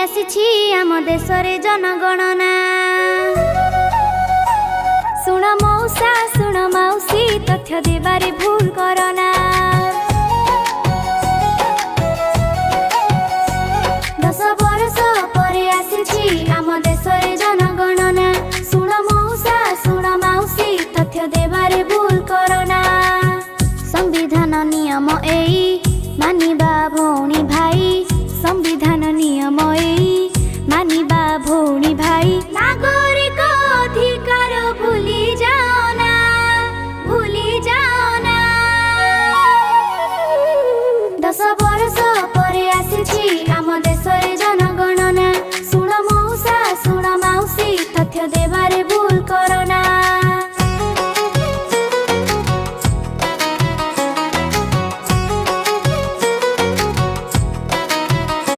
आसीछि आम देशरे जनगणना। सुन मौसा सुन मौसी तथ्य देबारे भूल करना। 10 वर्ष परे आसीछि आम देशरे जनगणना। सुन मौसा सुन मौसी तथ्य देबारे भूल करना। संविधान नियम एई मानिबा भौणी